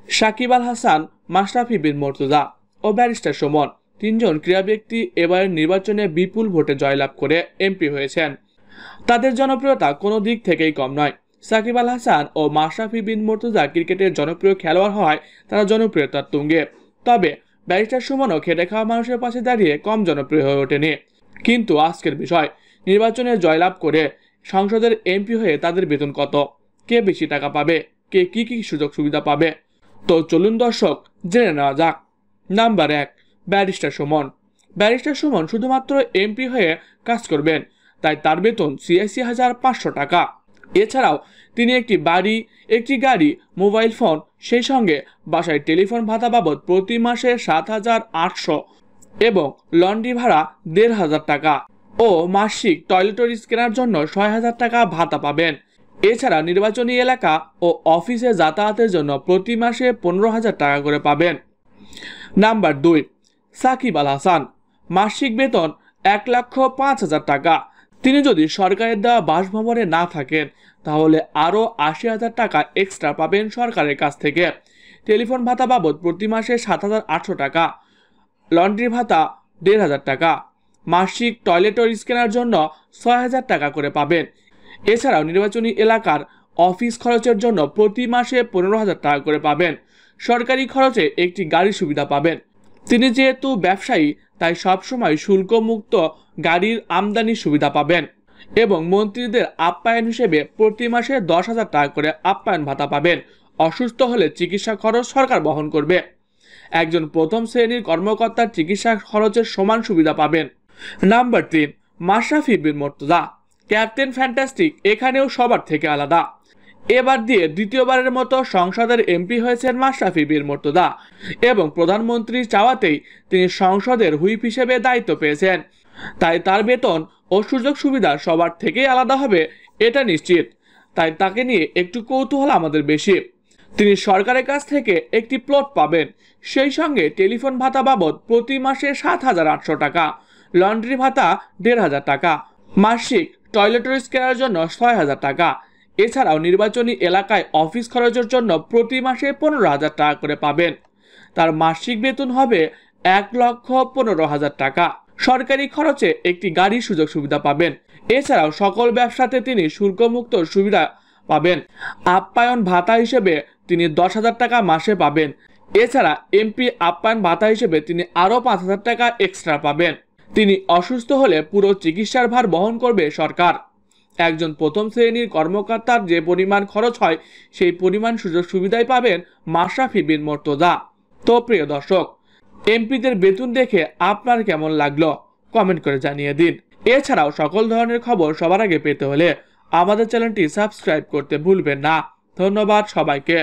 সাকিব আল হাসান, মাশরাফি বিন মুর্তজা ও barrister Suman তিনজন ক্রীড়া ব্যক্তি এবারের নির্বাচনে বিপুল ভোটে জয়লাভ করে এমপি হয়েছেন। তাদের জনপ্রিয়তা কোনো দিক থেকেই কম নয়। সাকিব আল হাসান ও মাশরাফি বিন মুর্তজা ক্রিকেটের জনপ্রিয় খেলোয়াড় হওয়ায় তারা জনপ্রিয়তার তুঙ্গে। তবে ব্যারিস্টার সুমনও খেটে খাওয়া মানুষের পাশে দাঁড়িয়ে কম জনপ্রিয় হয়ে ওঠেনি। কিন্তু আজকের বিষয়, নির্বাচনে জয়লাভ করে সংসদের এমপি হয়ে তাদের বেতন কত, কে বেশি টাকা পাবে, কে কি কি সুযোগ সুবিধা পাবে। তো চলুন দর্শক জেনে নেওয়া যাক। Number 1, barrister Suman. Barrister Suman শুধুমাত্র এমপি হয়ে কাজ করবেন, তাই তার বেতন ৮৬,৫০০ টাকা। এছাড়াও তিনি একটি বাড়ি, একটি গাড়ি, মোবাইল ফোন, সেই সঙ্গে বাসায় টেলিফোন ভাতা বাবদ প্রতি মাসে ৭,৮০০ এবং লন্ড্রি ভাড়া ১,৫০০ টাকা ও মাসিক টয়লেটরিজ কেনার জন্য ৬,০০০ টাকা ভাতা পাবেন। এছাড়া নির্বাচনী এলাকা ও অফিসে যাতায়াতের জন্য প্রতি মাসে ১৫,০০০ টাকা করে পাবেন। নাম্বার ২, সাকিব আল হাসান। মাসিক বেতন ১,০৫,০০০ টাকা। তিনি যদি সরকারের দেওয়া বাসভবনে না থাকেন তাহলে আরও ৮০,০০০ টাকা এক্সট্রা পাবেন সরকারের কাছ থেকে। টেলিফোন ভাতা বাবদ প্রতি মাসে ৭,৮০০ টাকা, লন্ড্রি ভাতা ১,৫০০ টাকা, মাসিক টয়লেটরিজ কেনার জন্য ৬,০০০ টাকা করে পাবেন। এছাড়াও নির্বাচনী এলাকার অফিস খরচের জন্য প্রতি মাসে ১৫,০০০ টাকা করে পাবেন। সরকারি খরচে একটি গাড়ির সুবিধা পাবেন। তিনি যেহেতু ব্যবসায়ী তাই সবসময় শুল্কমুক্ত গাড়ির আমদানির সুবিধা পাবেন এবং মন্ত্রীদের আপ্যায়ন হিসেবে প্রতি মাসে ১০,০০০ টাকা করে আপ্যায়ন ভাতা পাবেন। অসুস্থ হলে চিকিৎসা খরচ সরকার বহন করবে। একজন প্রথম শ্রেণীর কর্মকর্তার চিকিৎসা খরচের সমান সুবিধা পাবেন। নাম্বার ৩, মাশরাফি বিন মুর্তজা। ক্যাপ্টেন ফ্যান্টাস্টিক এখানেও সবার থেকে আলাদা। এবার দিয়ে দ্বিতীয়বারের মতো সংসদের এমপি হয়েছেন মাশরাফি বিন মুর্তজা এবং প্রধানমন্ত্রীর চাওয়াতেই তিনি সংসদের হুইপ হিসেবে দায়িত্ব পেয়েছেন। তাই তার বেতন ও সুযোগ সুবিধা সবার থেকেই আলাদা হবে এটা নিশ্চিত। তাই তাকে নিয়ে একটু কৌতূহল আমাদের বেশি। তিনি সরকারের কাছ থেকে একটি প্লট পাবেন, সেই সঙ্গে টেলিফোন ভাতা বাবদ প্রতি মাসে ৭,৮০০ টাকা, লন্ড্রি ভাতা ১,৫০০ টাকা, মাসিক টয়লেটরিজ কেনার জন্য ৬,০০০ টাকা। এছাড়াও নির্বাচনী এলাকায় অফিস খরচের জন্য প্রতি মাসে ১৫,০০০ টাকা করে পাবেন। তার মাসিক বেতন হবে ১,১৫,০০০ টাকা। সরকারি খরচে একটি গাড়ির সুযোগ সুবিধা পাবেন। এছাড়াও সকল ব্যবসাতে তিনি শুল্কমুক্ত সুবিধা পাবেন। আপ্যায়ন ভাতা হিসেবে তিনি ১০,০০০ টাকা মাসে পাবেন। এছাড়া এমপি আপ্যায়ন ভাতা হিসেবে তিনি আরও ৫,০০০ টাকা এক্সট্রা পাবেন। তিনি অসুস্থ হলে পুরো চিকিৎসার ভার বহন করবে সরকার। একজন প্রথম শ্রেণীর কর্মকর্তার যে পরিমাণ খরচ হয় সেই পরিমাণ সুযোগ সুবিধাই পাবেন মাশরাফি বিন মুর্তজা। তো প্রিয় দর্শক, এমপিদের বেতন দেখে আপনার কেমন লাগলো কমেন্ট করে জানিয়ে দিন। এছাড়াও সকল ধরনের খবর সবার আগে পেতে হলে আমাদের চ্যানেলটি সাবস্ক্রাইব করতে ভুলবেন না। ধন্যবাদ সবাইকে।